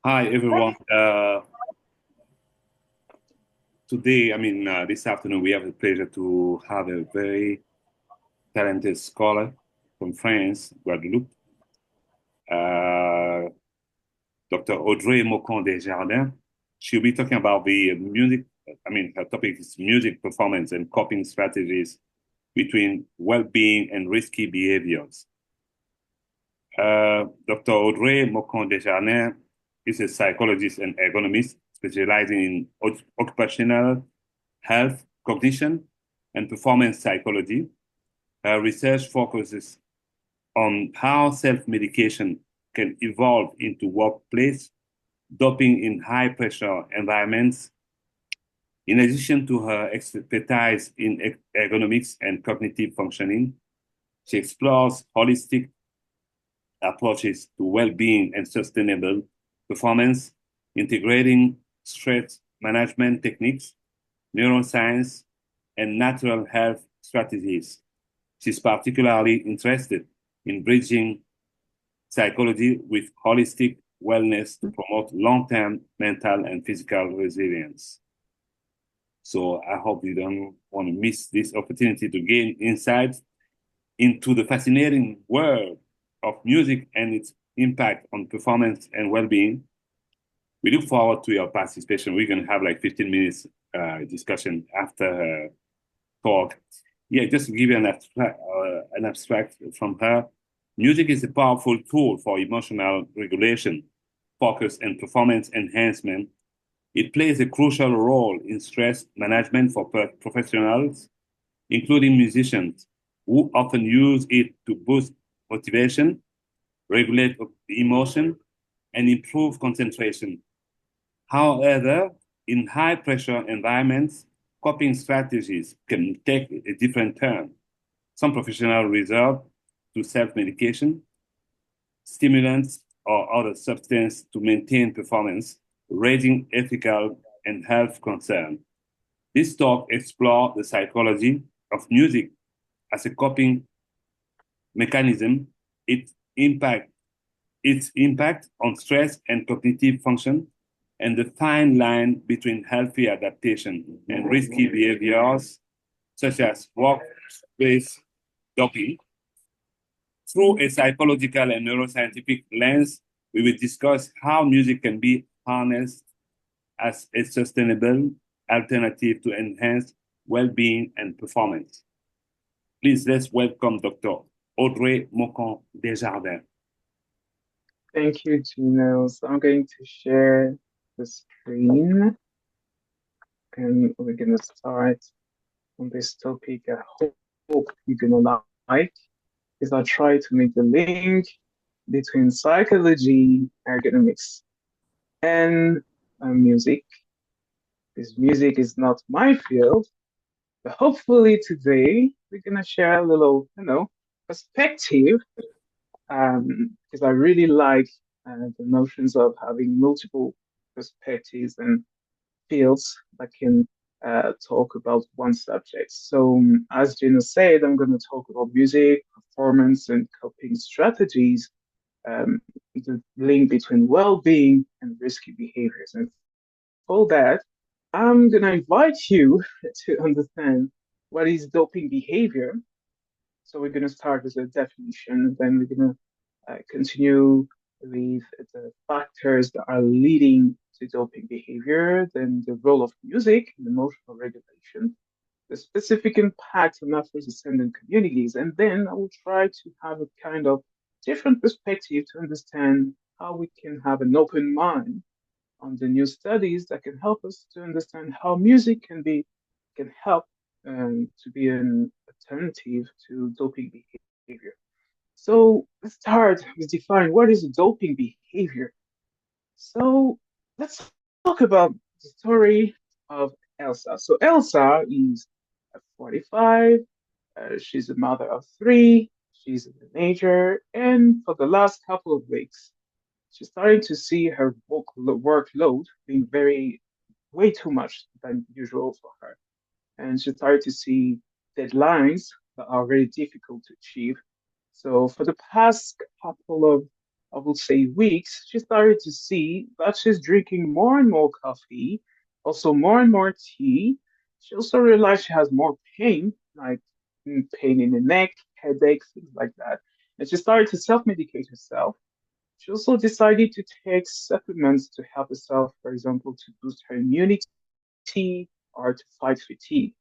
Hi, everyone. Today, this afternoon, we have the pleasure to have a very talented scholar from France, Guadeloupe, uh, Dr. Audrey MOCO-DAIJARDIN. She'll be talking about the music. Her topic is music performance and coping strategies between well-being and risky behaviors. Dr. Audrey MOCO-DAIJARDIN is a psychologist and ergonomist specializing in occupational health, cognition, and performance psychology. Her research focuses on how self-medication can evolve into workplace doping in high-pressure environments. In addition to her expertise in ergonomics and cognitive functioning, she explores holistic approaches to well-being and sustainable performance, integrating stress management techniques, neuroscience, and natural health strategies. She's particularly interested in bridging psychology with holistic wellness to promote long-term mental and physical resilience. So I hope you don't want to miss this opportunity to gain insights into the fascinating world of music and its impact on performance and well-being. We look forward to your participation. We're going to have like 15 minutes discussion after her talk. Yeah, just to give you an abstract from her. Music is a powerful tool for emotional regulation, focus, and performance enhancement. It plays a crucial role in stress management for professionals, including musicians, who often use it to boost motivation, regulate emotion, and improve concentration. However, in high pressure environments, coping strategies can take a different turn. Some professionals resort to self medication, stimulants, or other substances to maintain performance, raising ethical and health concerns. This talk explores the psychology of music as a coping mechanism, its impact, its impact on stress and cognitive function, and the fine line between healthy adaptation and risky behaviors such as workplace doping. Through a psychological and neuroscientific lens, we will discuss how music can be harnessed as a sustainable alternative to enhance well-being and performance. Please let's welcome Dr. Audrey Mocon-Desjardins. Thank you, Gino. So I'm going to share the screen and we're going to start on this topic. I hope you're going to like is I try to make the link between psychology, ergonomics, and music. Because music is not my field, but hopefully today we're going to share a little, perspective because I really like the notions of having multiple perspectives and fields that can talk about one subject. So, as Gina said, I'm going to talk about music, performance, and coping strategies, the link between well-being and risky behaviors. And for that, I'm going to invite you to understand what is doping behavior. So we're going to start with a definition, then we're going to continue with the factors that are leading to doping behavior, then the role of music in emotional regulation, the specific impact on Afro-descendant communities, and then I will try to have a kind of different perspective to understand how we can have an open mind on the new studies that can help us to understand how music can help to be an alternative to doping behavior. So let's start with defining what is doping behavior. So let's talk about the story of Elsa. So Elsa is 45. She's a mother of three. She's a teenager, and for the last couple of weeks, she's starting to see her workload being way too much than usual for her. And she started to see deadlines that are very difficult to achieve. So for the past couple of I would say weeks, she started to see that she's drinking more and more coffee, also more and more tea. She also realized she has more pain, like pain in the neck, headache, things like that. And she started to self-medicate herself. She also decided to take supplements to help herself, for example, to boost her immunity or to fight fatigue.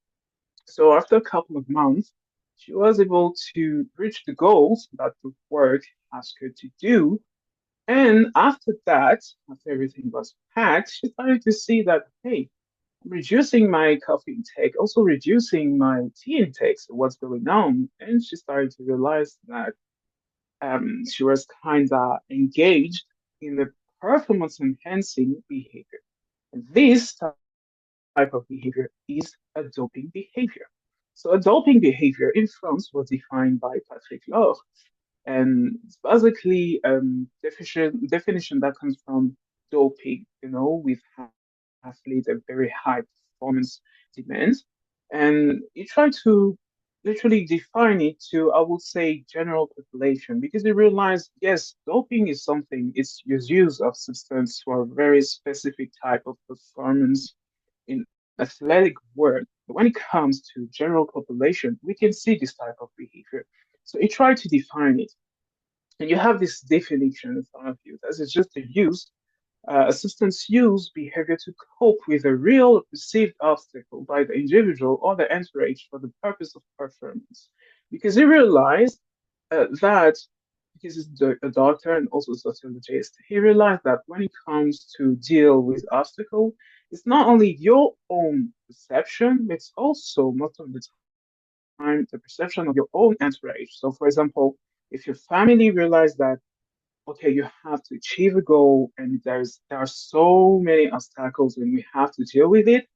So after a couple of months, she was able to reach the goals that the work asked her to do. And after that, after everything was packed, she started to see that, hey, I'm reducing my coffee intake, also reducing my tea intake. So what's going on? And she started to realize that she was kind of engaged in the performance enhancing behavior. And this type of behavior is a doping behavior. So, a doping behavior in France was defined by Patrick Laure, and it's basically definition that comes from doping, with athletes a very high performance demands. And he tried to literally define it to, I would say, general population, because he realized, yes, doping is something, it's use of substance for a very specific type of performance in athletic world. But when it comes to general population, we can see this type of behavior. So he tried to define it. And you have this definition in front of you. That is just a use assistance use behavior to cope with a real perceived obstacle by the individual or the entourage for the purpose of performance. Because he realized that, because he's a doctor and also a sociologist, he realized that when it comes to deal with obstacle, it's not only your own perception, but it's also most of the time the perception of your own entourage. So, for example, if your family realize that okay, you have to achieve a goal and there are so many obstacles and we have to deal with it,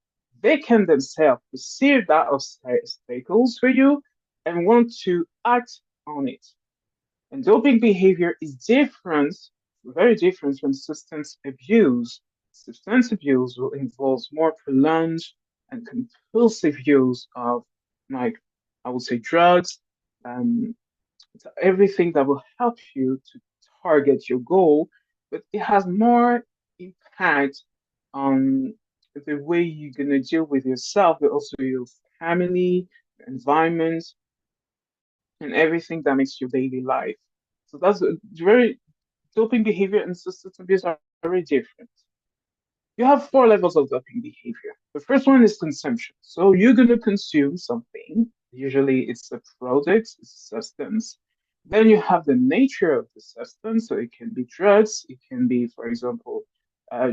they can themselves perceive that obstacles for you and want to act on it. And doping behavior is different, very different from substance abuse. Substance abuse will involve more prolonged and compulsive use of, like, I would say, drugs, um, everything that will help you to target your goal, but it has more impact on the way you're going to deal with yourself, but also your family, your environment, and everything that makes your daily life. So that's very doping behavior and substance abuse are very different. You have four levels of doping behavior. The first one is consumption. So you're going to consume something. Usually it's a product, it's a substance. Then you have the nature of the substance. So it can be drugs. It can be, for example,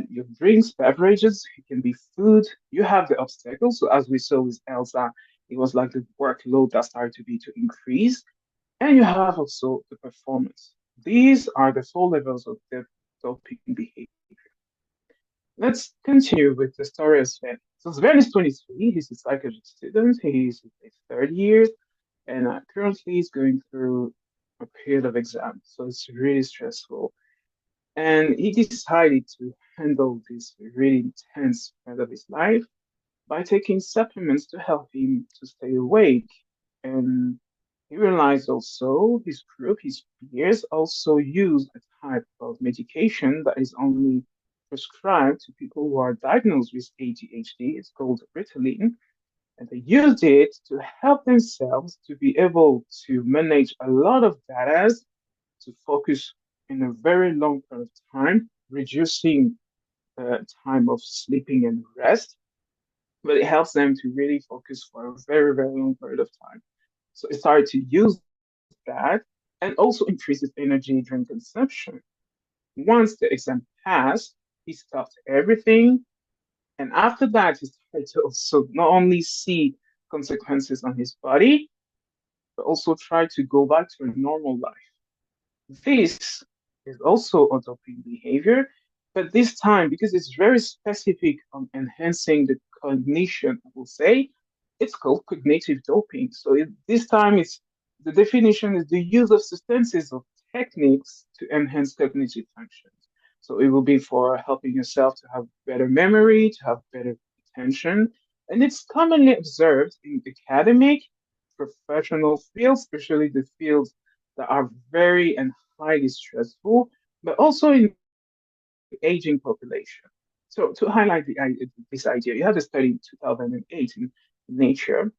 your drinks, beverages. It can be food. You have the obstacles. So as we saw with Elsa, it was like the workload that started to be to increase. And you have also the performance. These are the four levels of the doping behavior. Let's continue with the story of Sven. So Sven is 23. He's a psychology student. He's in his third year, and currently he's going through a period of exams. So it's really stressful. And he decided to handle this really intense part of his life by taking supplements to help him to stay awake. And he realized also his group, his peers, also use a type of medication that is only prescribed to people who are diagnosed with ADHD. It's called Ritalin. And they used it to help themselves to be able to manage a lot of data, to focus in a very long period of time, reducing the time of sleeping and rest, but it helps them to really focus for a very, very long period of time. So it started to use that and also increases energy during consumption. Once the exam passed, he stopped everything. And after that, he started to also not only see consequences on his body, but also try to go back to a normal life. This is also a doping behavior, but this time, because it's very specific on enhancing the cognition, I will say, it's called cognitive doping. So this time, it's the definition is the use of substances or techniques to enhance cognitive functions. So it will be for helping yourself to have better memory, to have better attention, and it's commonly observed in academic, professional fields, especially the fields that are very and highly stressful, but also in aging population. So to highlight this idea, you have a study in 2008 in Nature.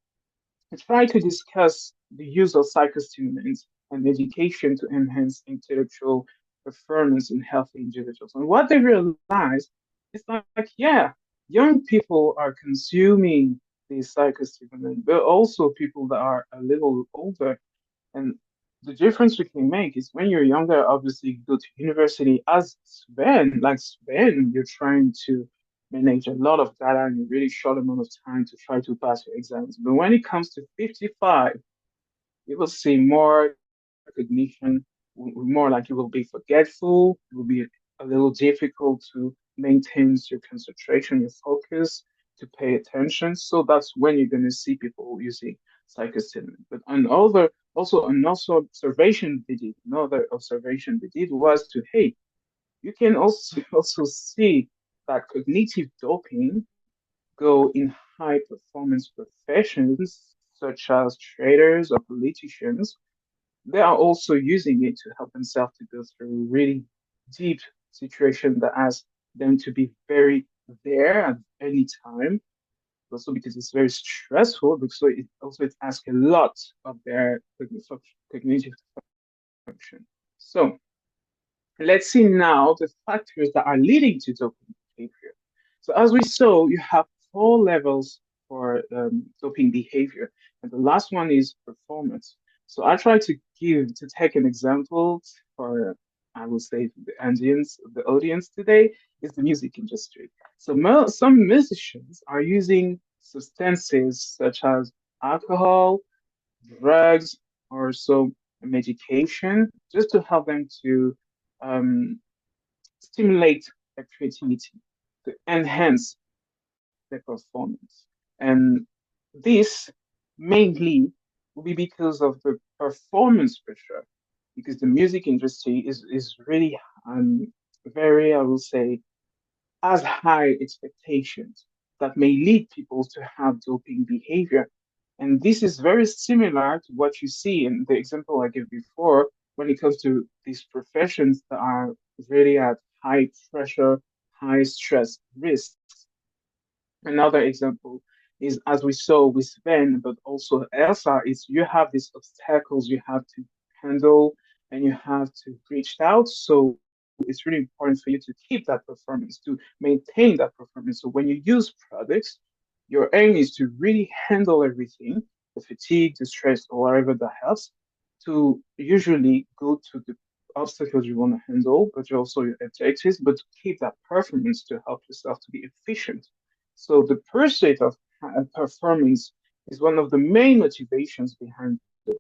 I tried to discuss the use of psychostimulants and medication to enhance intellectual performance in healthy individuals. And what they realized is like, yeah, young people are consuming these psychostimulants, but also people that are a little older. And the difference we can make is when you're younger, obviously you go to university as Sven, you're trying to manage a lot of data in a really short amount of time to try to pass your exams. But when it comes to 55, you will see more cognition, more like you will be forgetful, it will be a little difficult to maintain your concentration, your focus, to pay attention. So that's when you're going to see people using psychostimulants. But another observation they did, another observation they did was to, hey, you can also also see that cognitive doping go in high performance professions such as traders or politicians. They are also using it to help themselves to go through really deep situation that asks them to be very there at any time. Also because it's very stressful, because it asks a lot of their cognitive function. So let's see now the factors that are leading to doping behavior. So as we saw, you have four levels for doping behavior, and the last one is performance. So I try to take an example for I will say the audience today is the music industry. So some musicians are using substances such as alcohol, drugs, or some medication just to help them to um, stimulate their creativity, to enhance their performance. And this mainly will be because of the performance pressure, because the music industry is really very, I will say, has high expectations that may lead people to have doping behavior. And this is very similar to what you see in the example I gave before when it comes to these professions that are really at high pressure, high stress risks. Another example is, as we saw with Sven, but also Elsa, is you have these obstacles you have to handle and you have to reach out. So it's really important for you to keep that performance, to maintain that performance. So when you use products, your aim is to really handle everything, the fatigue, the stress, or whatever that helps, to usually go to the obstacles you want to handle, but also your objectives, but to keep that performance to help yourself to be efficient. So the pursuit of performance is one of the main motivations behind the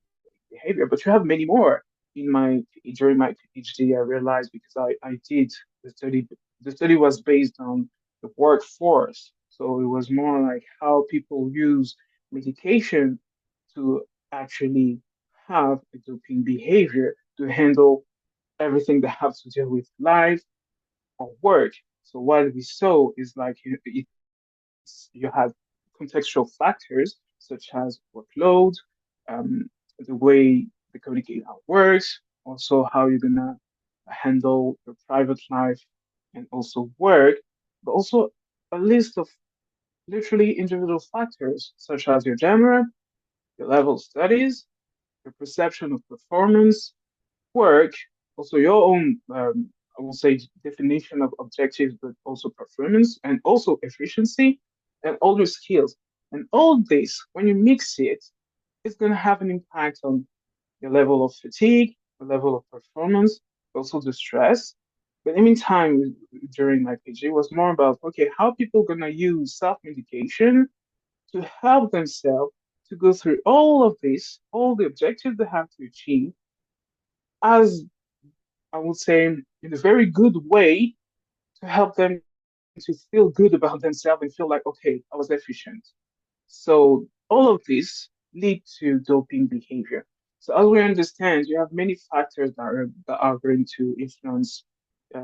behavior, but you have many more. During my PhD, I realized because I did the study. The study was based on the workforce, so it was more like how people use medication to actually have a doping behavior to handle everything that has to deal with life or work. So what we saw is like you have contextual factors such as workload, um, the way the communicate how works, also how you're gonna handle your private life and also work, but also a list of literally individual factors such as your genre, your level of studies, your perception of performance, work, also your own, I will say, definition of objectives, but also performance and also efficiency and all your skills. And all this, when you mix it, it's going to have an impact on your level of fatigue, the level of performance, also the stress. But in the meantime, during my PhD, was more about, okay, how people going to use self-medication to help themselves to go through all of this, all the objectives they have to achieve as I would say, in a very good way to help them to feel good about themselves and feel like, okay, I was efficient. So all of this lead to doping behavior. So as we understand, you have many factors that are going to influence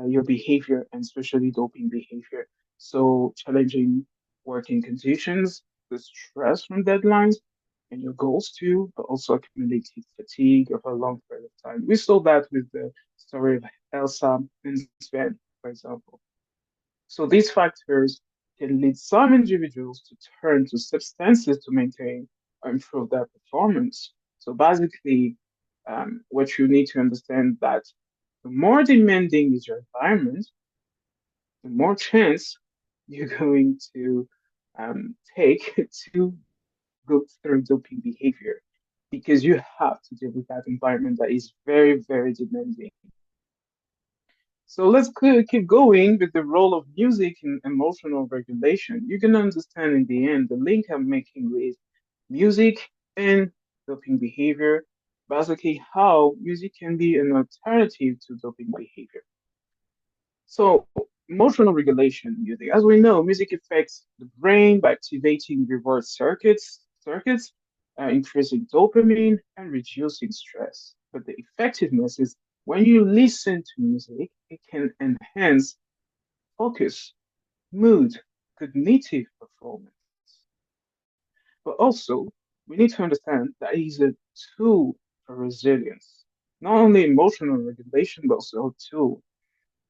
your behavior and especially doping behavior. So challenging working conditions, the stress from deadlines, and your goals too, but also accumulated fatigue over a long period of time. We saw that with the story of Elsa, and Sven, for example. So these factors can lead some individuals to turn to substances to maintain or improve their performance. So basically, what you need to understand that the more demanding is your environment, the more chance you're going to take to go through doping behavior because you have to deal with that environment that is very, very demanding. So let's keep going with the role of music in emotional regulation. You can understand in the end the link I'm making with music and doping behavior, basically how music can be an alternative to doping behavior. So emotional regulation music. As we know, music affects the brain by activating reward circuits, increasing dopamine and reducing stress. But the effectiveness is when you listen to music, it can enhance focus, mood, cognitive performance. But also, we need to understand that it is a tool for resilience, not only emotional regulation, but also a tool.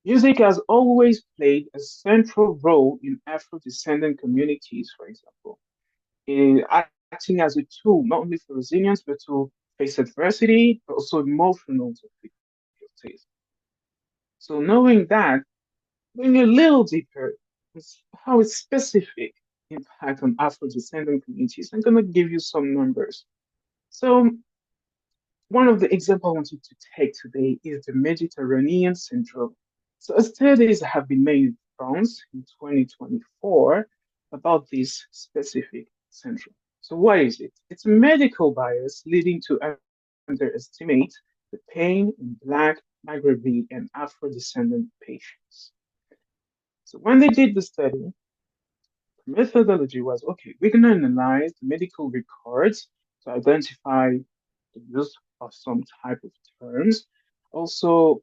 Music has always played a central role in Afro-descendant communities, for example, in acting as a tool not only for resilience, but to face adversity, but also emotional difficulties. So knowing that, going a little deeper, is how its specific impact on Afro-descendant communities. I'm going to give you some numbers. So one of the examples I wanted to take today is the Mediterranean syndrome. So studies have been made in France in 2024 about this specific syndrome. So what is it? It's a medical bias leading to underestimate the pain in Black, Maghreb, and Afro-descendant patients. So when they did the study, the methodology was, okay, we're going to analyze the medical records to identify the use of some type of terms. Also,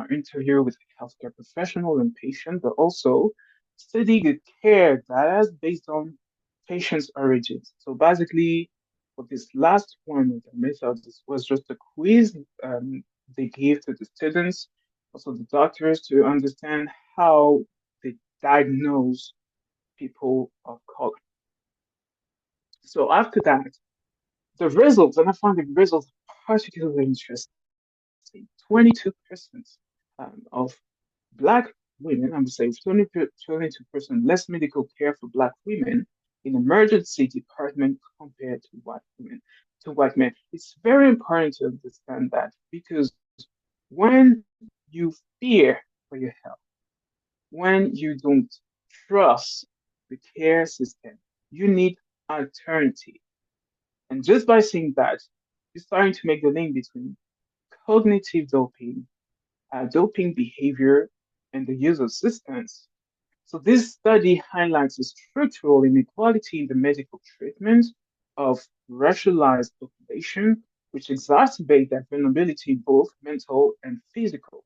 interview with healthcare professional and patient, but also study the care data based on patient's origins. So basically, for this last one of the methods, this was just a quiz they give to the students, also the doctors, to understand how they diagnose people of color. So after that, the results, and I find the results particularly interesting. 22% of Black women, I would say 22% less medical care for Black women in emergency department compared to white men. It's very important to understand that because when you fear for your health, when you don't trust the care system, you need alternative. And just by saying that, you're starting to make the link between cognitive doping, doping behavior, and the use of substance. So this study highlights the structural inequality in the medical treatment of racialized population, which exacerbate that vulnerability in both mental and physical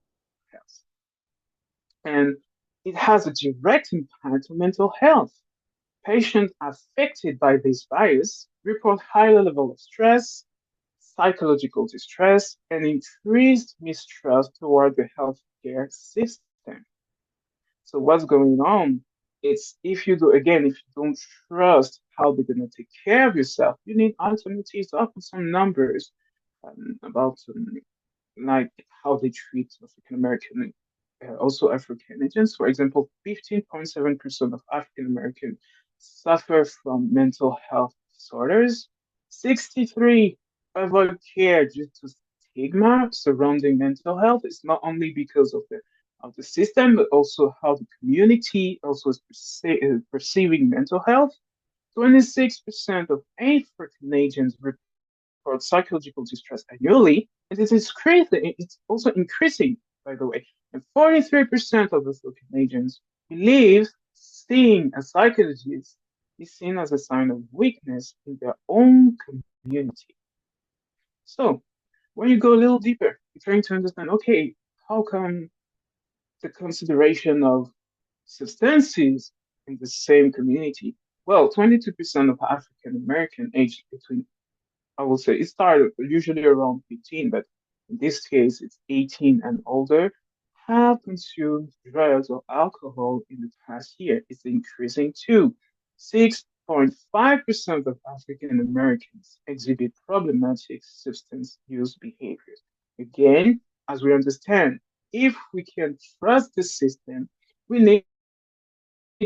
health. And it has a direct impact on mental health. Patients affected by this bias report higher level of stress, psychological distress, and increased mistrust toward the healthcare system. So what's going on? It's if you do again, if you don't trust how they're gonna take care of yourself, you need alternatives. Up with some numbers about like how they treat African American, also African Indians. For example, 15.7% of African Americans suffer from mental health disorders. 63 avoid care due to stigma surrounding mental health. It's not only because of the system, but also how the community also is perceiving mental health. 26% of African Asians report psychological distress annually, and it is crazy. It's also increasing, by the way. And 43% of African Asians believe seeing a psychologist is seen as a sign of weakness in their own community. So, when you go a little deeper, you're trying to understand, okay, how come the consideration of substances in the same community? Well, 22% of African American aged between, I will say, it started usually around 15, but in this case, it's 18 and older, have consumed drugs or alcohol in the past year is increasing too. 6.5% of African Americans exhibit problematic substance use behaviors. Again, as we understand, if we can trust the system, we need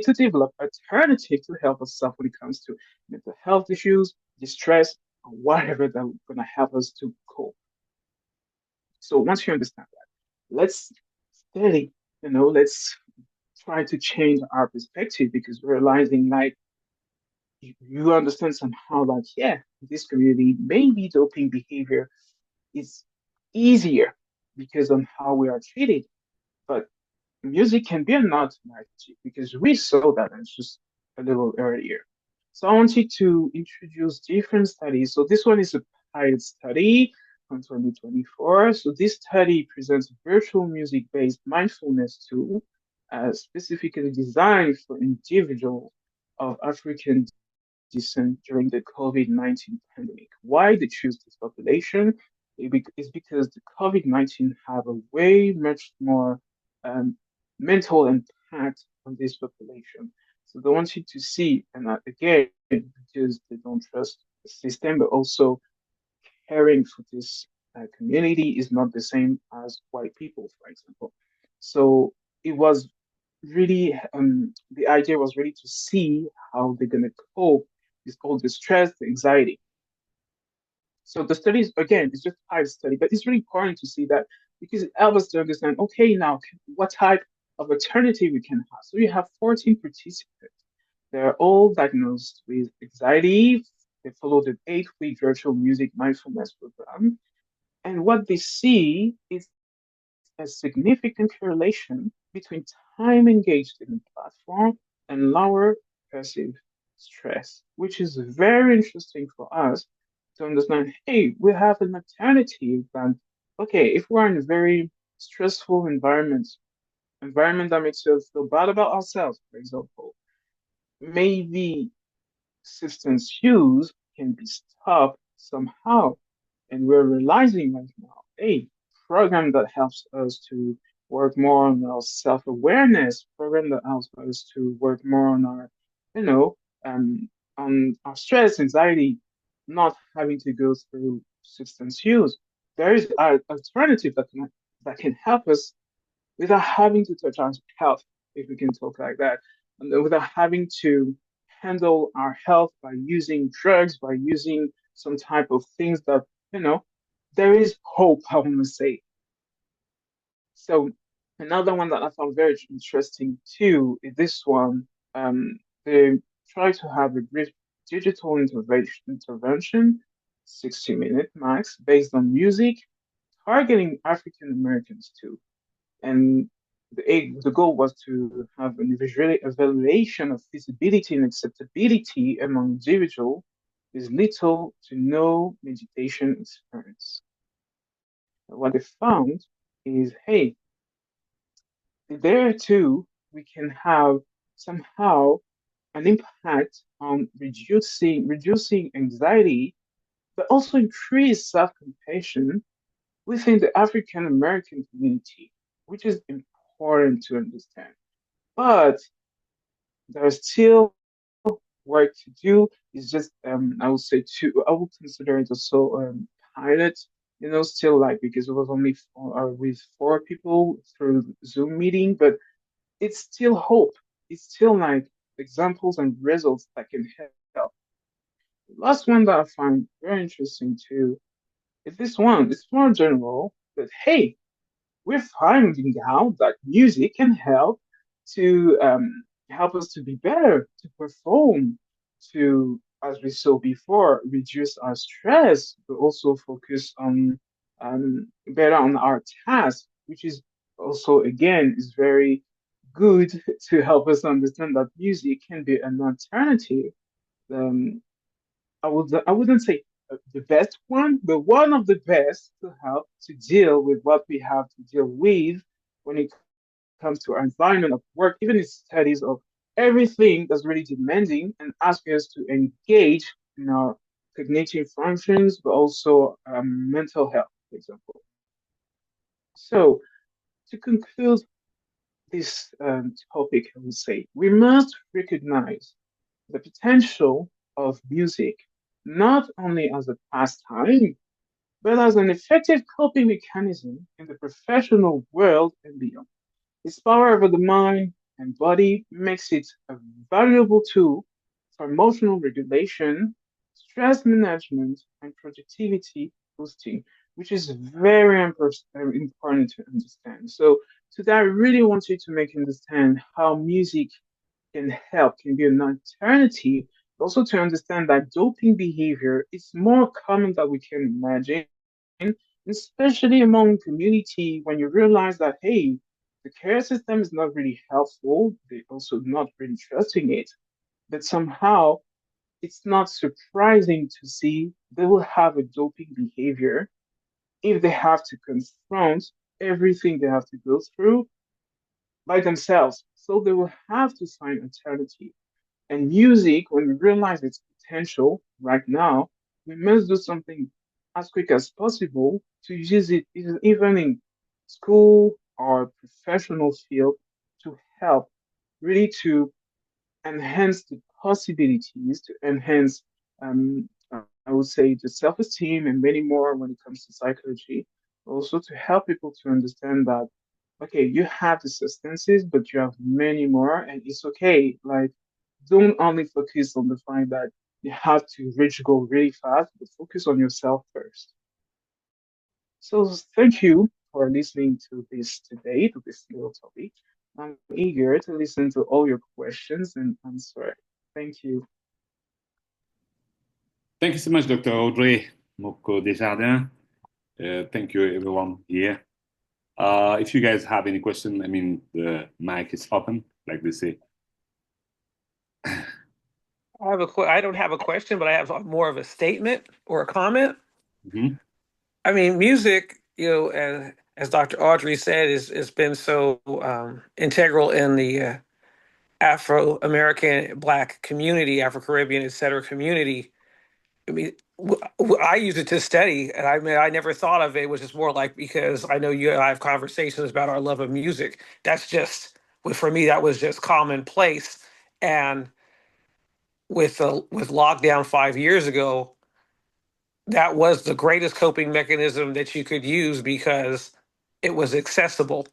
to develop alternative to help us out when it comes to mental health issues, distress, or whatever that's gonna help us to cope. So once you understand that, let's study, let's try to change our perspective because we're realizing like you understand somehow like, yeah, this community, maybe doping behavior is easier because on how we are treated. But music can be an alternative because we saw that just a little earlier. So I wanted to introduce different studies. So this one is a pilot study from 2024. So this study presents a virtual music-based mindfulness tool specifically designed for individuals of African descent during the COVID-19 pandemic. Why they choose this population is because the COVID-19 have a way much more um, mental impact on this population. So they wanted to see, and again, because they don't trust the system, but also caring for this community is not the same as white people, for example. So it was really, the idea was really to see how they're going to cope with all the stress, the anxiety. So the studies, again, it's just a pilot study, but it's really important to see that because it helps us to understand, okay, now what type of alternative we can have. So you have 14 participants. They're all diagnosed with anxiety. They followed an 8-week virtual music mindfulness program. And what they see is a significant correlation between time engaged in the platform and lower perceived stress, which is very interesting for us to understand, hey, we have an alternative than, okay, if we're in a very stressful environment that makes us feel bad about ourselves, for example, maybe substance use can be stopped somehow. And we're realizing right now, a program that helps us to work more on our self-awareness, program that helps us to work more on our, you know, on our stress, anxiety, not having to go through substance use. There is an alternative that can help us without having to touch our health, if we can talk like that, and without having to handle our health by using drugs, by using some type of things that, you know, there is hope, I want to say. So another one that I found very interesting too is this one. They try to have a brief digital intervention, 60-minute max, based on music, targeting African Americans too. And the goal was to have an evaluation of feasibility and acceptability among individuals with little to no meditation experience. What they found is, hey, there too, we can have somehow an impact on reducing anxiety, but also increase self-compassion within the African American community, which is important to understand. But there's still work to do. It's just I would say I would consider it also pilot, still like because it was only with 4 people through Zoom meeting, but it's still hope. It's still like examples and results that can help. The last one that I find very interesting too is this one. It's more general, but hey, we're finding out that music can help to help us to be better, to perform, to, as we saw before, reduce our stress, but also focus on better on our task, which is also again is very good to help us understand that music can be an alternative. Um, I wouldn't say the best one, but one of the best to help to deal with what we have to deal with when it comes to our environment of work, even in studies of everything that's really demanding and asking us to engage in our cognitive functions, but also mental health, for example. So to conclude this topic, I would say we must recognize the potential of music not only as a pastime, but as an effective coping mechanism in the professional world and beyond. Its power over the mind and body makes it a valuable tool for emotional regulation, stress management, and productivity boosting, which is very important to understand. So, today I really want you to make understand how music can help, can be an alternative, but also to understand that doping behavior is more common than we can imagine, especially among community when you realize that, hey, the care system is not really helpful, they're also not really trusting it, but somehow it's not surprising to see they will have a doping behavior if they have to confront everything they have to go through by themselves. So they will have to find alternative. And music, when we realize its potential right now, we must do something as quick as possible to use it even in school or professional field to help really to enhance the possibilities, to enhance, I would say, the self-esteem and many more when it comes to psychology. Also to help people to understand that, okay, you have the substances, but you have many more, and it's okay. Like, don't only focus on the fact that you have to reach goal really fast, but focus on yourself first. So thank you for listening to this today, to this little topic. I'm eager to listen to all your questions and answer. Thank you. Thank you so much, Dr. Audrey MOCO-DAIJARDIN. Thank you, everyone here. If you guys have any question, I mean, the mic is open, like they say. I don't have a question, but I have more of a statement or a comment. Mm-hmm. I mean, music, as Dr. Audrey said, has been so integral in the Afro-American Black community, Afro-Caribbean, et cetera, community. I mean, I use it to study, and I mean, I never thought of it, which is more like because I know you and I have conversations about our love of music. That's just, for me, that was just commonplace. And with lockdown 5 years ago, that was the greatest coping mechanism that you could use because it was accessible.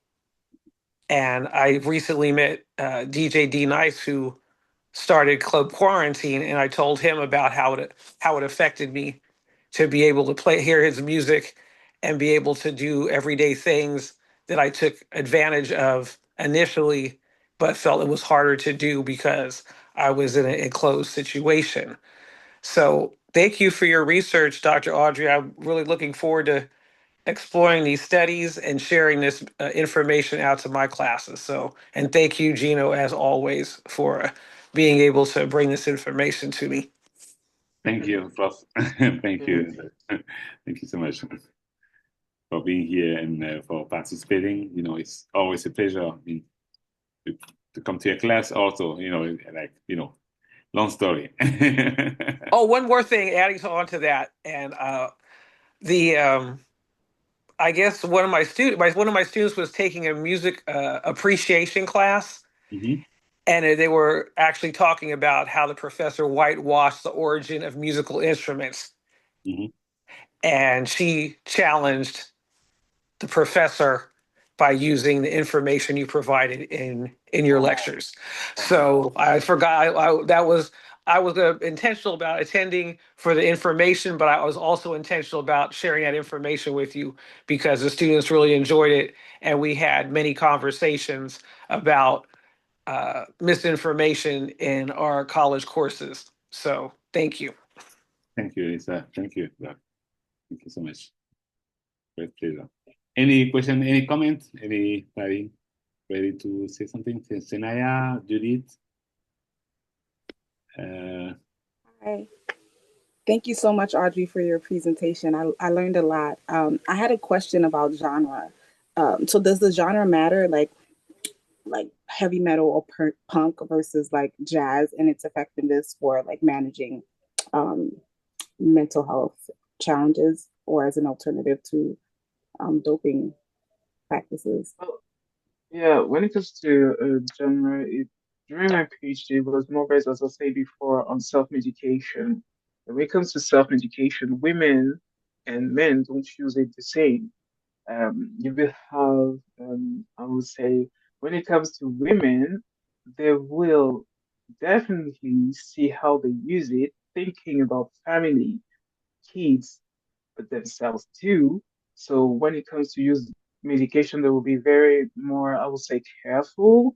And I recently met DJ D Nice, who started Club Quarantine, and I told him about how it affected me to be able to hear his music and be able to do everyday things that I took advantage of initially, but felt it was harder to do because I was in an enclosed situation. So thank you for your research, Dr. Audrey. I'm really looking forward to exploring these studies and sharing this information out to my classes. So, and thank you, Gino, as always, for being able to bring this information to me. Thank you, Prof. Thank you. Thank you so much for being here and for participating. You know, it's always a pleasure. I mean, to come to your class also, long story. Oh, one more thing, adding on to that, and the I guess one of my students was taking a music appreciation class, Mm-hmm. and they were actually talking about how the professor whitewashed the origin of musical instruments, Mm-hmm. and she challenged the professor by using the information you provided in your lectures. So I forgot I was intentional about attending for the information, but I was also intentional about sharing that information with you because the students really enjoyed it, and we had many conversations about misinformation in our college courses. So thank you. Thank you, Lisa. Thank you, Doc. Thank you so much. Great pleasure. Any question, any comment? Anybody ready to say something? Senaya, Judith? Hi. Thank you so much, Audrey, for your presentation. I learned a lot. I had a question about genre. So does the genre matter, like heavy metal or punk versus like jazz and its effectiveness for like managing um, mental health challenges or as an alternative to doping practices? Yeah, when it comes to genre, during my PhD, it was more based, as I said before, on self-medication. And when it comes to self-medication, women and men don't use it the same. You will have, I would say, when it comes to women, they will definitely see how they use it, thinking about family, kids, but themselves too. So when it comes to use medication, they will be very more, I would say, careful.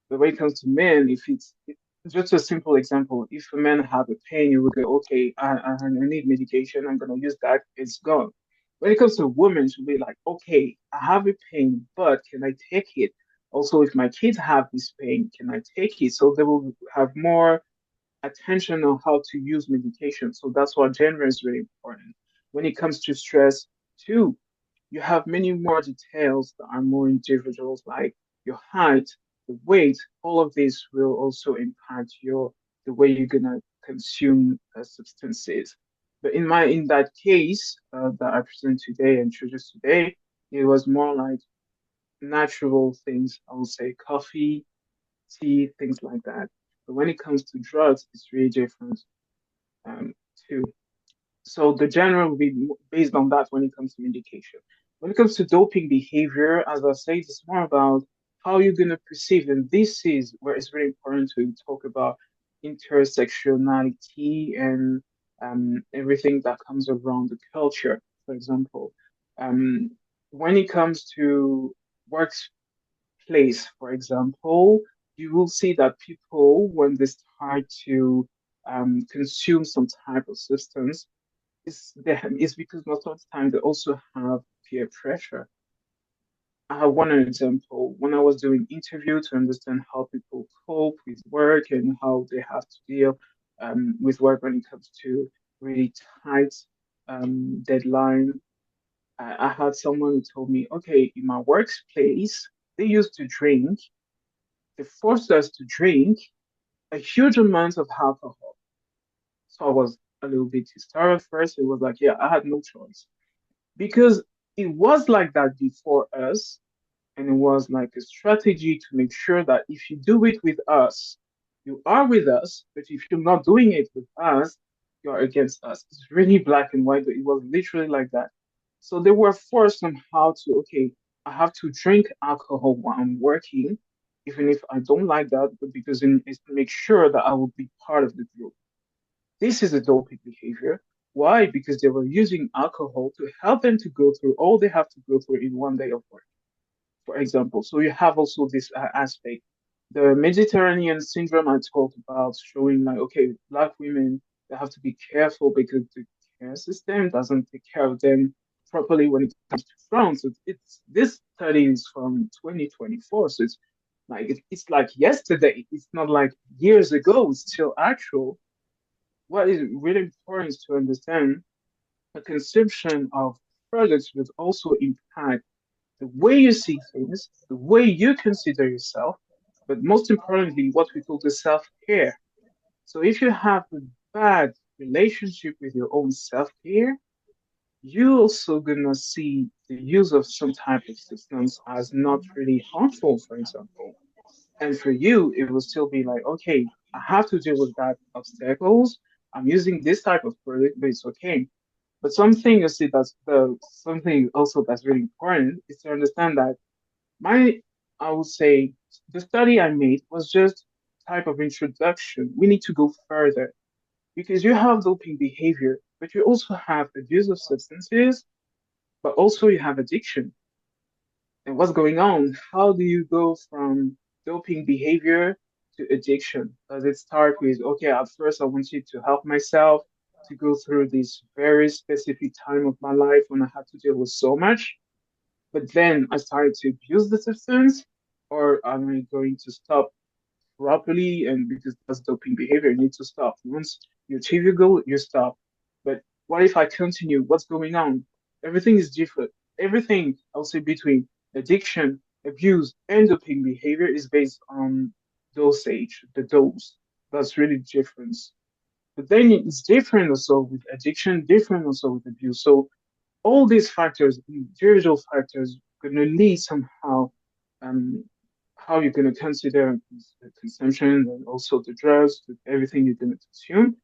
But when it comes to men, if just a simple example, if a man have a pain, you will go, okay, I need medication. I'm gonna use that. It's gone. When it comes to women, she'll be like, okay, I have a pain, but can I take it? Also, if my kids have this pain, can I take it? So they will have more attention on how to use medication. So that's why gender is really important. When it comes to stress, too, you have many more details that are more individuals, like your height, the weight. All of this will also impact the way you're gonna consume substances. But in that case that I present today and introduced today, it was more like natural things. I would say coffee, tea, things like that. But when it comes to drugs, it's really different um, too. So the genre will be based on that when it comes to medication. When it comes to doping behavior, as I said, it's more about how you're going to perceive. And this is where it's very important to talk about intersectionality and everything that comes around the culture, for example. Um, when it comes to works place, for example, you will see that people, when they start to consume some type of substance, it's because most of the time they also have peer pressure. I have one example when I was doing interview to understand how people cope with work and how they have to deal with work when it comes to really tight deadline. I had someone who told me, okay, in my workplace, they used to drink. They forced us to drink a huge amount of alcohol. So I was a little bit hysterical at first. It was like, yeah, I had no choice because it was like that before us. And it was like a strategy to make sure that if you do it with us, you are with us. But if you're not doing it with us, you're against us. It's really black and white, but it was literally like that. So they were forced somehow to, okay, I have to drink alcohol while I'm working, even if I don't like that, but because it's to make sure that I will be part of the group. This is a doping behavior. Why? Because they were using alcohol to help them to go through all they have to go through in one day of work, for example. So you have also this aspect. The Mediterranean syndrome I talked about, showing like, okay, black women, they have to be careful because the care system doesn't take care of them properly when it comes to France. It's this study is from 2024, so it's like it's like yesterday. It's not like years ago. It's still actual. What is really important is to understand the consumption of products will also impact the way you see things, the way you consider yourself, but most importantly, what we call the self care. So if you have a bad relationship with your own self care, you also gonna see the use of some type of substance as not really harmful, for example. And for you, it will still be like, okay, I have to deal with that obstacles. I'm using this type of product, but it's okay. But something you see that's the something also that's really important is to understand that my, I would say, the study I made was just type of introduction. We need to go further because you have doping behavior, but you also have abuse of substances, but also you have addiction. And what's going on? How do you go from doping behavior to addiction? Does it start with, okay, at first I wanted to help myself to go through this very specific time of my life when I had to deal with so much, but then I started to abuse the substance, or am I going to stop properly? And because that's doping behavior, you need to stop. Once you achieve your goal, you stop. But what if I continue? What's going on? Everything is different. Everything, I'll say, between addiction, abuse, and doping behavior is based on dosage, the dose. That's really the difference. But then it's different also with addiction, different also with abuse. So all these factors, individual factors, going to lead somehow how you're going to consider the consumption and also the drugs, everything you're going to consume,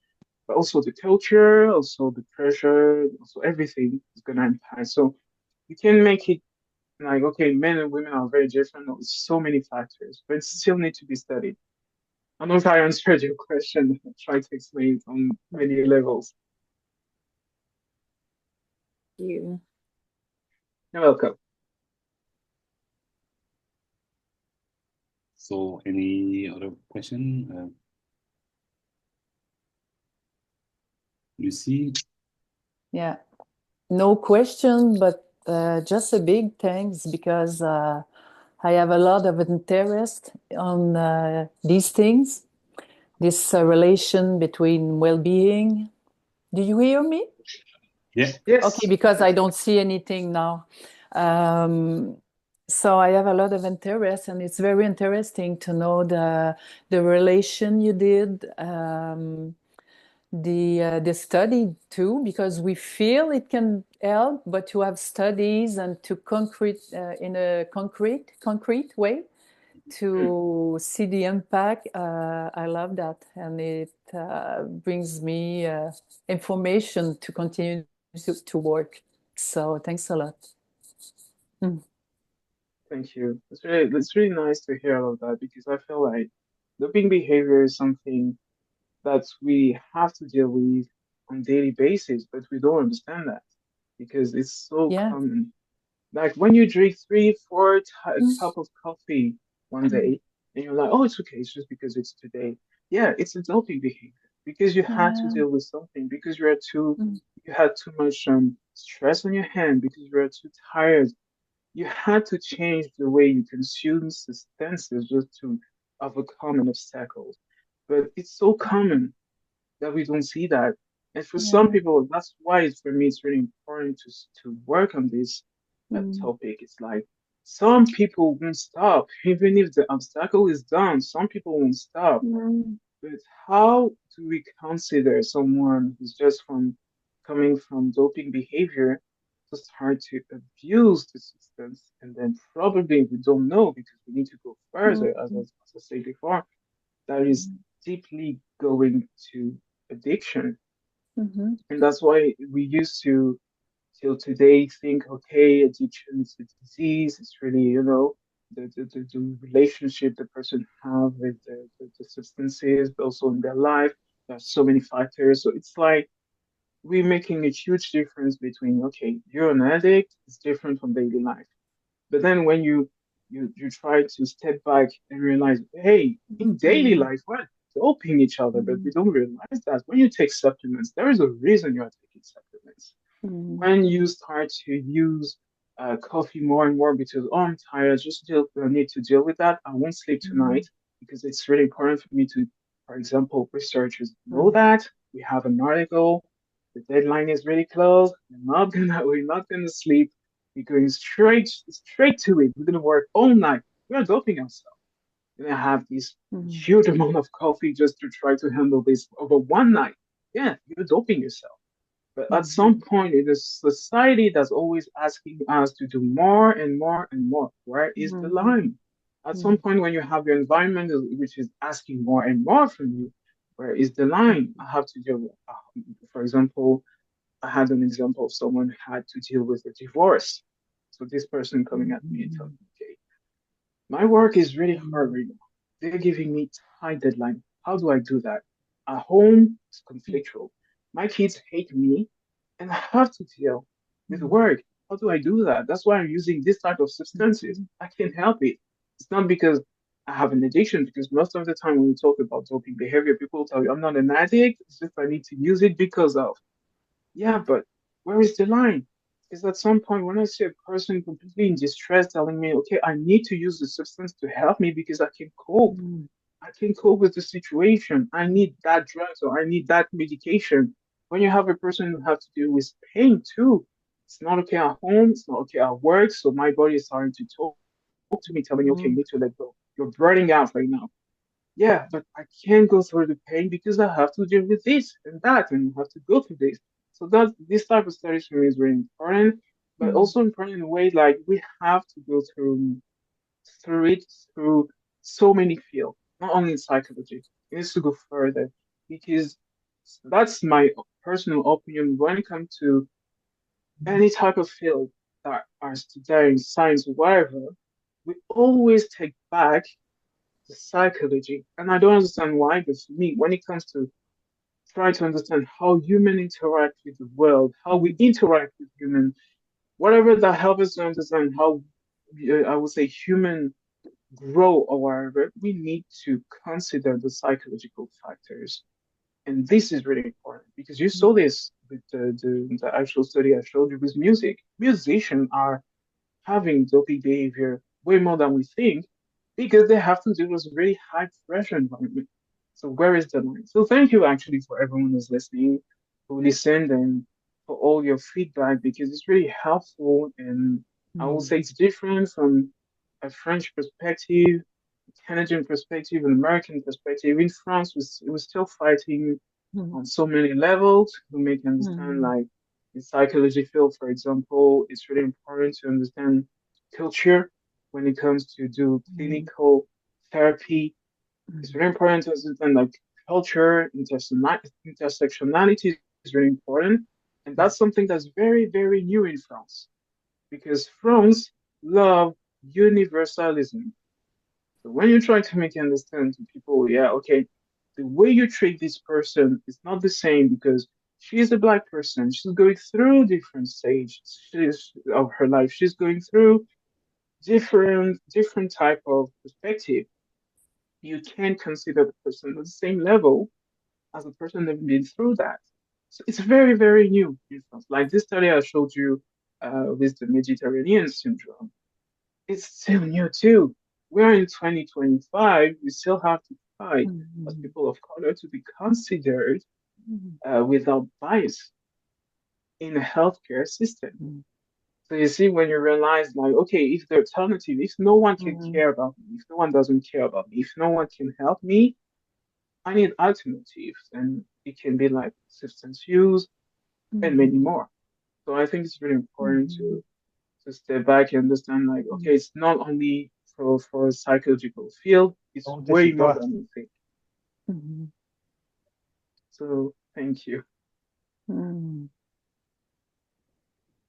but also the culture, also the pressure, also everything is going to impact. So you can make it like, okay, men and women are very different. There's so many factors, but it still need to be studied. I don't know if I answered your question. I tried to explain it on many levels. You. You're welcome. So, any other question? Lucy? Yeah, no question, but just a big thanks because I have a lot of interest on these things, this relation between well-being. Do you hear me? Yeah. Yes. Okay, because I don't see anything now. So I have a lot of interest, and it's very interesting to know the relation you did, the study too, because we feel it can help, but to have studies and to concrete in a concrete way to see the impact, I love that, and it brings me information to continue to work. So thanks a lot. Thank you. It's really nice to hear all of that because I feel like doping behavior is something that we have to deal with on daily basis, but we don't understand that because it's so Yeah. common. Like when you drink 3, 4 cup of coffee one day, and you're like, oh, it's okay, it's just because it's today. Yeah, it's a doping behavior because you had to deal with something because you had too much stress on your hand because you were too tired. You had to change the way you consume substances just to overcome an obstacle. But it's so common that we don't see that. And for some people, that's why for me it's really important to work on this topic. It's like some people won't stop, even if the obstacle is done. Some people won't stop. But how do we consider someone who's just coming from doping behavior to start to abuse the substance? And then probably we don't know because we need to go further, as I said before, that is deeply going to addiction. And that's why we used to till today think, okay, addiction is a disease. It's really, the relationship the person have with the substances, but also in their life. There's so many factors. So it's like we're making a huge difference between, okay, you're an addict, it's different from daily life. But then when you try to step back and realize, hey, in daily life, we're doping each other, but we don't realize that when you take supplements, there is a reason you are taking supplements. When you start to use coffee more and more because, oh, I'm tired, I need to deal with that. I won't sleep tonight because it's really important for me to, for example, researchers know that we have an article, the deadline is really close. We're not gonna sleep. We're going straight to it. We're gonna work all night. We are doping ourselves. We're gonna have this huge amount of coffee just to try to handle this over one night. Yeah, you're doping yourself. But at some point in a society that's always asking us to do more and more and more, where is the line? At some point when you have your environment which is asking more and more from you, where is the line? I have to deal with, for example, I had an example of someone who had to deal with a divorce. So this person coming at me and telling me, okay, my work is really hard right now. They're giving me tight deadline. How do I do that? At home, it's conflictual. My kids hate me, and I have to deal with work. How do I do that? That's why I'm using this type of substances. I can't help it. It's not because I have an addiction, because most of the time when we talk about doping behavior, people tell you, I'm not an addict. It's just I need to use it because of. Yeah, but where is the line? Because at some point, when I see a person completely in distress telling me, okay, I need to use the substance to help me because I can cope. I can cope with the situation. I need that drug or I need that medication. When you have a person who have to deal with pain too, it's not okay at home, it's not okay at work. So my body is starting to talk to me, telling me, okay, you need to let go. You're burning out right now. Yeah, but I can't go through the pain because I have to deal with this and that, and I have to go through this. So that this type of studies for me is very important, but also important in a way like we have to go through it through so many fields, not only in psychology. It needs to go further because that's my personal opinion when it comes to any type of field that are studying science, whatever. We always take back the psychology, and I don't understand why. But for me, when it comes to trying to understand how humans interact with the world, how we interact with humans, whatever that helps us to understand how I would say human grow or whatever, we need to consider the psychological factors. And this is really important because you saw this with the actual study I showed you with music. Musicians are having doping behavior way more than we think because they have to deal with really high pressure environment. So where is the line? So thank you actually for everyone who's listening, who listened and for all your feedback because it's really helpful and I will say it's different from a French perspective, Canadian perspective, an American perspective. In France, we're still fighting on so many levels to make understand like in psychology field, for example, it's really important to understand culture when it comes to do clinical therapy. It's very important to understand like culture, intersectionality is really important. And that's something that's very, very new in France because France love universalism. So when you're trying to make it understand to people, yeah, okay, the way you treat this person is not the same because she is a black person. She's going through different stages of her life. She's going through different type of perspective. You can't consider the person at the same level as a person that's been through that. So it's very, very new. Like this study I showed you with the Mediterranean syndrome, it's still new too. We're in 2025. We still have to fight as people of color to be considered without bias in a healthcare system. So you see, when you realize, like, okay, if the alternative, if no one can care about me, if no one doesn't care about me, if no one can help me, I need alternatives, and it can be like substance use and many more. So I think it's really important to step back and understand, like, okay, it's not only for a psychological field, it's way more than we think. So thank you.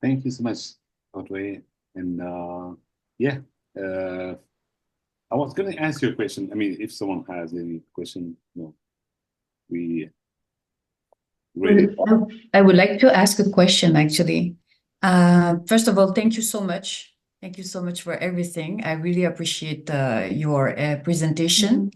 Thank you so much, Audrey. And yeah, I was going to ask you a question. I mean, if someone has any question, we ready. I would like to ask a question, actually. First of all, thank you so much. Thank you so much for everything. I really appreciate your presentation.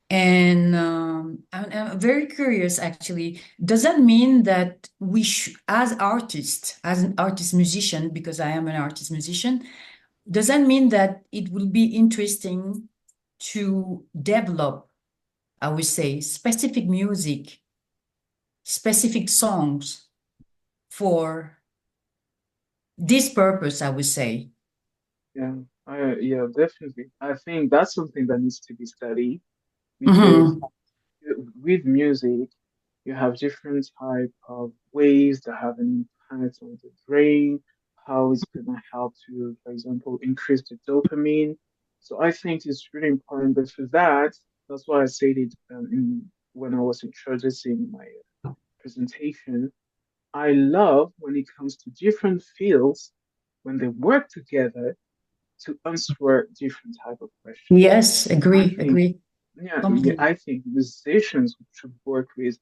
And I'm very curious, actually. Does that mean that we, as artists, as an artist musician, because I am an artist musician, does that mean that it will be interesting to develop, I would say, specific music, specific songs for this purpose, I would say? Yeah, yeah, definitely. I think that's something that needs to be studied because with music, you have different type of ways that have an impact on the brain, how it's going to help to, for example, increase the dopamine. So I think it's really important. But for that, that's why I said it when I was introducing my presentation. I love when it comes to different fields when they work together to answer different type of questions. Yes, agree. Yeah, I think musicians should work with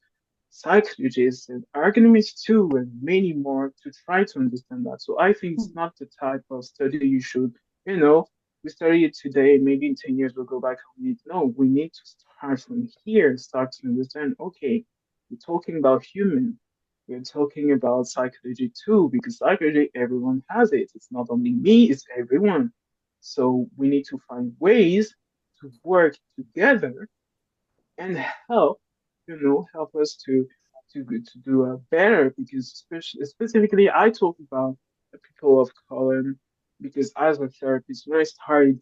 psychologists and ergonomists too, and many more to try to understand that. So I think it's not the type of study you should, we study it today, maybe in 10 years we'll go back on it. No, we need to start from here, start to understand, okay, we're talking about human, we're talking about psychology too, because psychology, everyone has it. It's not only me, it's everyone. So we need to find ways to work together and help us to do better. Because specifically, I talk about the people of color because as a therapist, when I started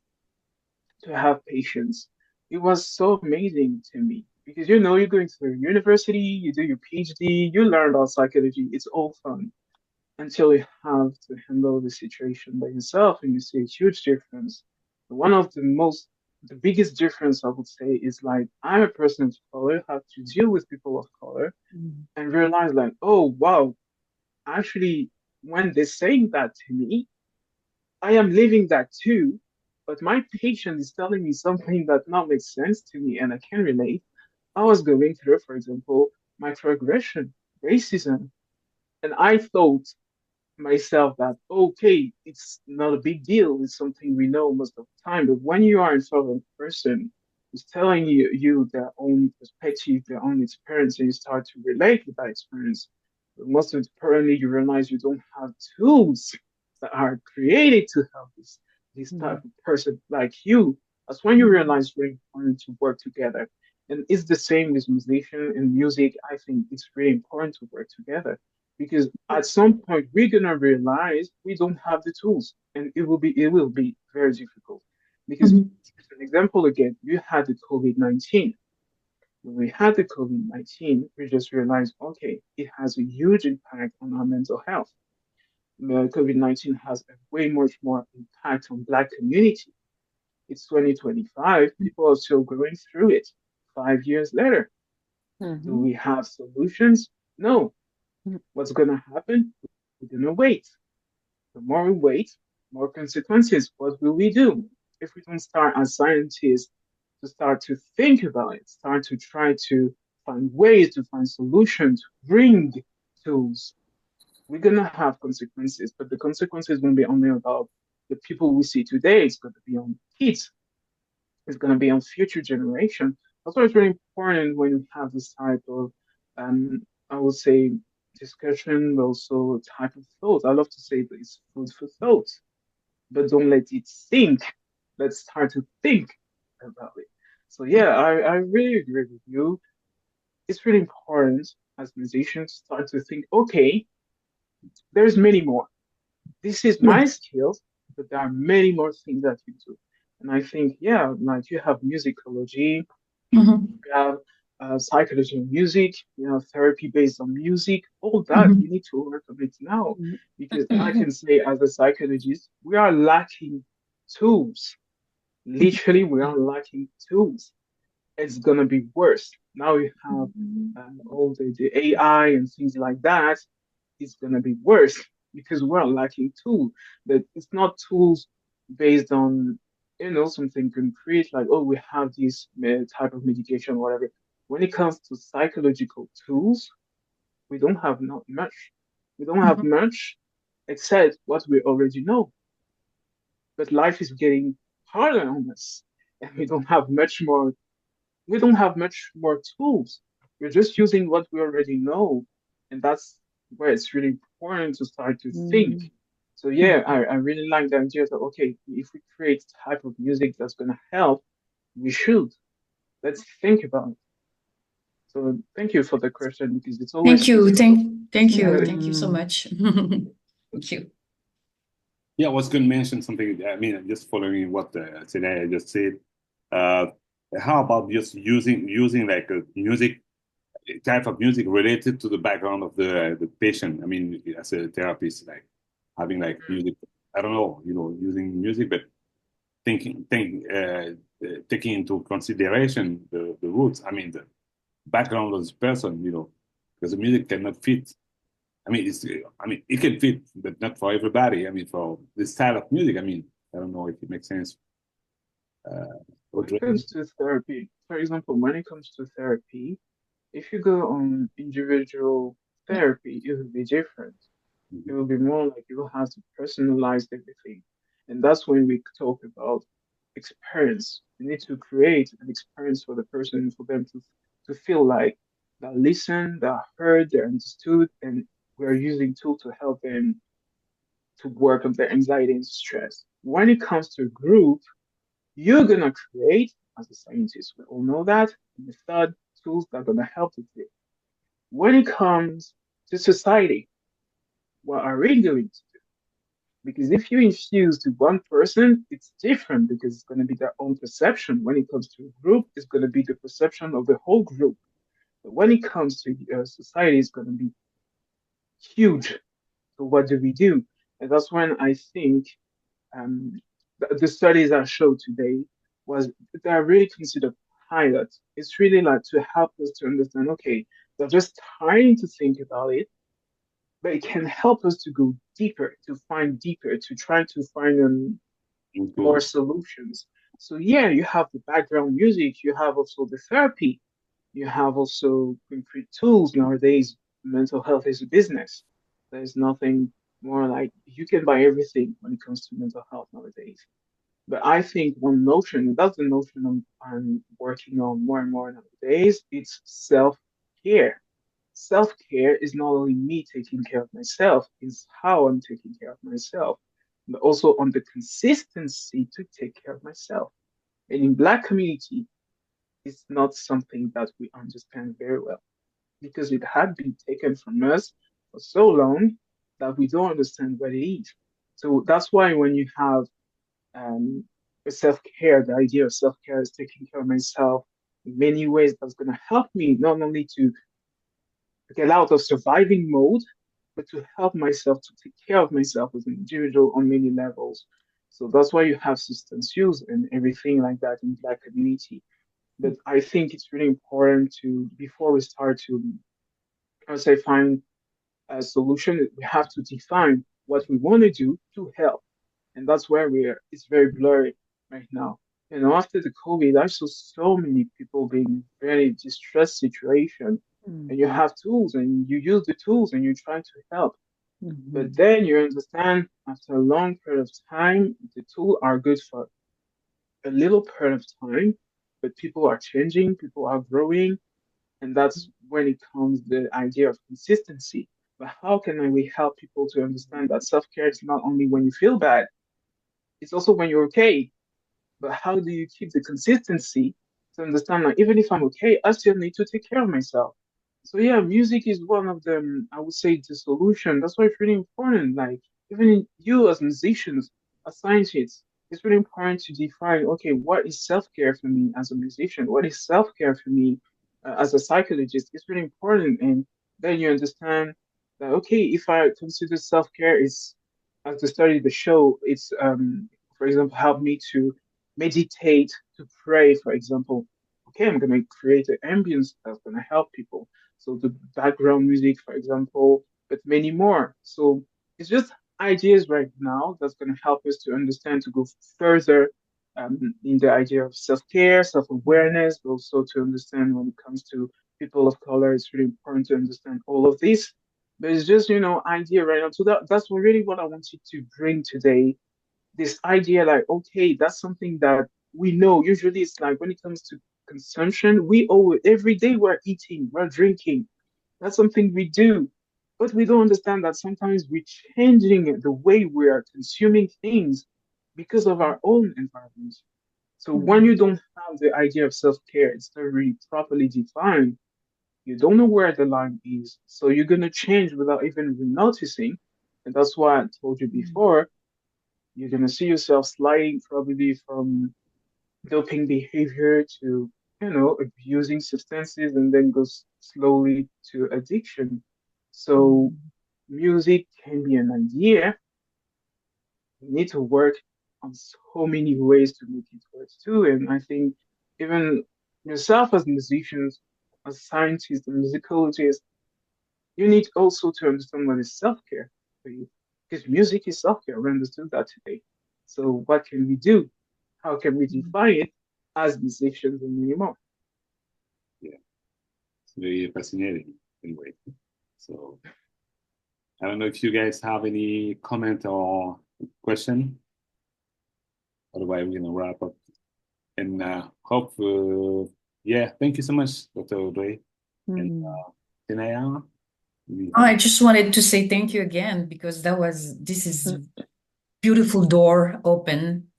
to have patients, it was so amazing to me because you're going through university, you do your PhD, you learn about psychology, it's all fun until you have to handle the situation by yourself and you see a huge difference. One of the most the biggest difference I would say is like I'm a person of color, have to deal with people of color and realize like, oh wow, actually when they're saying that to me, I am living that too, but my patient is telling me something that now makes sense to me and I can relate. I was going through, for example, microaggression, racism, and I thought myself that okay, it's not a big deal. It's something we know most of the time. But when you are in front of a person who's telling you their own perspective, their own experience, and you start to relate with that experience, but most importantly, you realize you don't have tools that are created to help this type of person like you. That's when you realize it's very important to work together. And it's the same with musician and music. I think it's really important to work together because at some point we're gonna realize we don't have the tools, and it will be very difficult. Because as an example again, you had the COVID-19. When we had the COVID-19, we just realized, okay, it has a huge impact on our mental health. COVID-19 has a way much more impact on Black community. It's 2025, people are still going through it 5 years later. Do we have solutions? No. What's going to happen? We're going to wait. The more we wait, more consequences. What will we do? If we don't start as scientists to start to think about it, start to try to find ways to find solutions, bring tools, we're going to have consequences. But the consequences won't be only about the people we see today. It's going to be on kids. It's going to be on future generation. That's why it's really important when we have this type of, I would say, discussion, but also type of thought. I love to say that it's food for thought, but don't let it sink. Let's start to think about it. So yeah, I really agree with you. It's really important as musicians to start to think, okay, there's many more. This is my skills, but there are many more things that you do. And I think, yeah, like you have musicology, you have psychology of music, you know, therapy based on music, all that we need to work on it now. Because I can say as a psychologist, we are lacking tools. Literally, we are lacking tools. It's gonna be worse. Now you have all the AI and things like that. It's gonna be worse because we're lacking tools. But it's not tools based on something concrete like oh we have this type of medication or whatever. When it comes to psychological tools, we don't have not much. We don't have much except what we already know. But life is getting harder on us, and we don't have much more tools. We're just using what we already know. And that's where it's really important to start to think. So yeah, I really like the idea that okay, if we create type of music that's gonna help, we should. Let's think about it. So thank you for the question because it's always Thank you. difficult. Thank you. Thank you so much. Thank you. Yeah, I was going to mention something. I mean, just following what Sinaya just said. How about just using like a music type of music related to the background of the patient? I mean, as a therapist, like having like music. I don't know, using music, but taking into consideration the roots. I mean, the background of this person. Because the music cannot fit. I mean, it can fit, but not for everybody. I mean, for this style of music. I mean, I don't know if it makes sense. When it comes to therapy, for example, when it comes to therapy, if you go on individual therapy, it will be different. It will be more like you will have to personalize everything. And that's when we talk about experience. You need to create an experience for the person, for them to feel like they're listened, they're heard, they're understood, and we're using tools to help them to work on their anxiety and stress. When it comes to a group, you're gonna create, as a scientist, we all know that, method, tools that are gonna help with it. When it comes to society, what are we going to do? Because if you infuse to one person, it's different because it's going to be their own perception. When it comes to a group, it's going to be the perception of the whole group. But when it comes to society, it's going to be huge. So what do we do? And that's when I think the studies that show today was they are really considered pilots. It's really like to help us to understand, okay, they're just trying to think about it, but it can help us to go deeper, to find deeper, to try to find more solutions. So yeah, you have the background music, you have also the therapy, you have also concrete tools. Nowadays, mental health is a business. There's nothing more like you can buy everything when it comes to mental health nowadays. But I think one notion, and that's the notion I'm working on more and more nowadays, it's self-care. Self-care is not only me taking care of myself, it's how I'm taking care of myself, but also on the consistency to take care of myself. And in Black community, it's not something that we understand very well because it had been taken from us for so long that we don't understand what it is. So that's why when you have um, self-care, the idea of self-care is taking care of myself in many ways that's going to help me not only to get out of surviving mode, but to help myself to take care of myself as an individual on many levels. So that's why you have substance use and everything like that in Black community. But I think it's really important to, before we start to, I would say, find a solution, we have to define what we want to do to help. And that's where it's very blurry right now. You know, after the COVID, I saw so many people being very distressed situation, and you have tools and you use the tools and you try to help. But then you understand after a long period of time, the tools are good for a little period of time, but people are changing, people are growing, and that's when it comes the idea of consistency. But how can we help people to understand that self-care is not only when you feel bad, it's also when you're okay. But how do you keep the consistency to understand that even if I'm okay, I still need to take care of myself? So yeah, music is one of them, I would say, the solution. That's why it's really important. Like even you as musicians, as scientists, it's really important to define, okay, what is self-care for me as a musician? What is self-care for me as a psychologist? It's really important. And then you understand that, okay, if I consider self-care is, as the study the show, it's for example, help me to meditate, to pray, for example. Okay, I'm going to create an ambience that's going to help people. So the background music, for example, but many more. So it's just ideas right now that's going to help us to understand, to go further in the idea of self-care, self-awareness, but also to understand when it comes to people of color, it's really important to understand all of this. But it's just, idea right now. So that's really what I wanted to bring today, this idea like, okay, that's something that we know. Usually it's like when it comes to consumption, we owe it every day, we're eating, we're drinking. That's something we do. But we don't understand that sometimes we're changing the way we are consuming things because of our own environment. So when you don't have the idea of self-care, it's not really properly defined, you don't know where the line is. So you're going to change without even noticing. And that's why I told you before, you're going to see yourself sliding probably from doping behavior to, abusing substances and then goes slowly to addiction. So music can be an idea. You need to work on so many ways to make it work too. And I think even yourself as musicians, as scientists and musicologists, you need also to understand what is self-care for you. Because music is self-care. We understood that today. So what can we do? How can we define it as musicians and many more? Yeah, it's very fascinating anyway. So I don't know if you guys have any comment or question. Otherwise, we're gonna wrap up. And hope, yeah, thank you so much, Dr. Audrey. And Tinaya. I just wanted to say thank you again because this is beautiful door open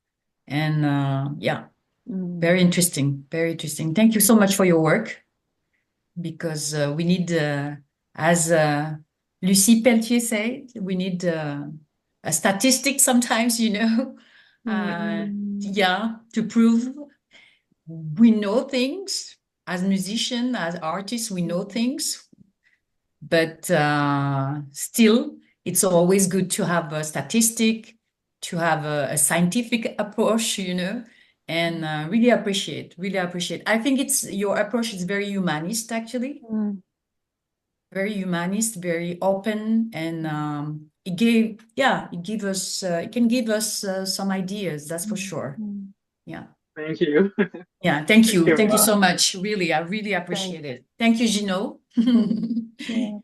and yeah, very interesting, very interesting. Thank you so much for your work because we need, as Lucie Pelletier said, we need a statistic sometimes, yeah, to prove we know things as musicians, as artists, we know things. But still, it's always good to have a statistic, to have a scientific approach, and really appreciate. I think your approach is very humanist, actually. Very humanist, very open, and it can give us some ideas, that's for sure. Yeah. Thank you. Yeah, thank you. Thank you. Thank you so much. Really, I really appreciate it. Thank you, Gino. Yeah.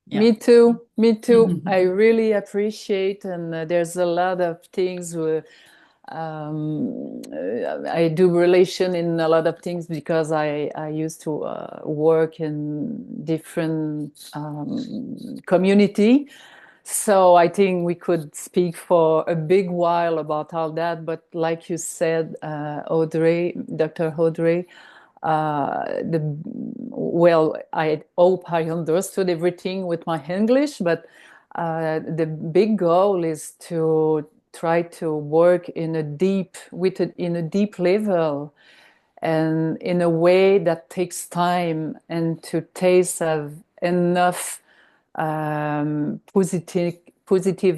Yeah. Me too. Me too. I really appreciate, and there's a lot of things. I do relation in a lot of things because I used to work in different community. So I think we could speak for a big while about all that. But like you said, Audrey, Dr. Audrey, I hope I understood everything with my English, but the big goal is to try to work in a deep level and in a way that takes time and to taste of enough positive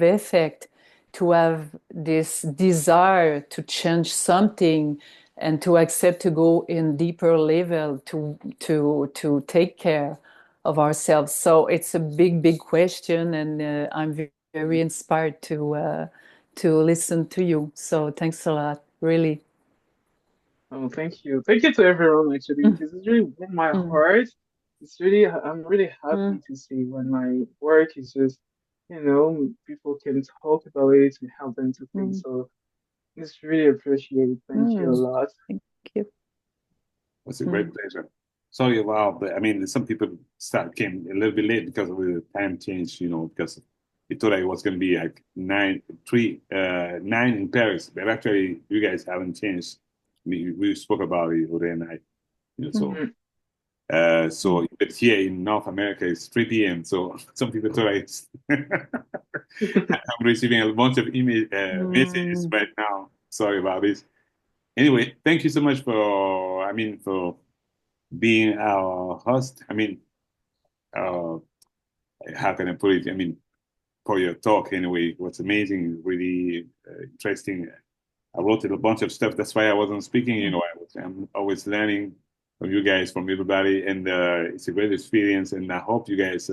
effect to have this desire to change something and to accept to go in deeper level to take care of ourselves. So it's a big question, and I'm very inspired to listen to you. So thanks a lot, really. Oh, thank you. Thank you to everyone, actually, because it's really warmed my heart. I'm really happy to see when my work is just, people can talk about it and help them to think. So it's really appreciated. Thank you a lot. Thank you. It's a great pleasure. Sorry about the, I mean, some people came a little bit late because of the time change, because we thought it was going to be like 9 in Paris, but actually you guys haven't changed. We spoke about it Audrey and I, but here in North America it's 3 p.m. So some people thought I'm receiving a bunch of messages right now. Sorry about this. Anyway, thank you so much for being our host. How can I put it? For your talk anyway, it was amazing, really interesting. I wrote a bunch of stuff. That's why I wasn't speaking. I'm always learning from you guys, from everybody, and it's a great experience. And I hope you guys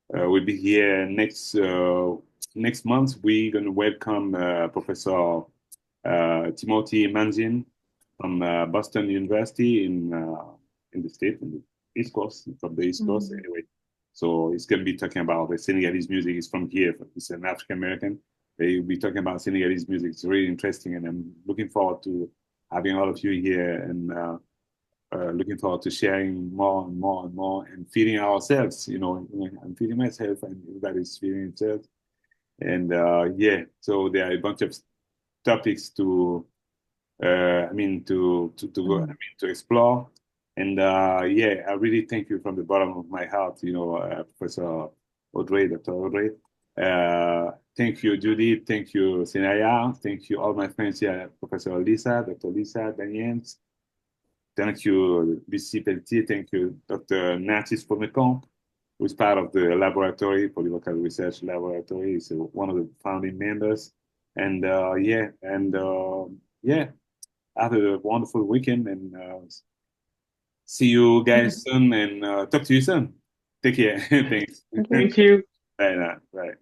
will be here next month. We're going to welcome Professor Timothy Manzin from Boston University in the state, in the East Coast, from the East Coast anyway. So he's going to be talking about the Senegalese music. He's from here. He's an African American. They will be talking about Senegalese music. It's really interesting, and I'm looking forward to having all of you here, and looking forward to sharing more and more and more, and feeding ourselves. I'm feeding myself, and everybody's feeding themselves. And so there are a bunch of topics to explore. And I really thank you from the bottom of my heart, Professor Audrey, Dr. Audrey. Thank you, Judy. Thank you, Senaya. Thank you, all my friends here, Professor Lisa, Dr. Lisa, Daniels. Thank you, BC Pelletier. Thank you, Dr. Narcisse Pomecon, who is part of the laboratory, Polyvocal Research Laboratory. He's one of the founding members. And have a wonderful weekend, and see you guys soon, and talk to you soon. Take care. Thanks. Thank you. Bye now. Bye.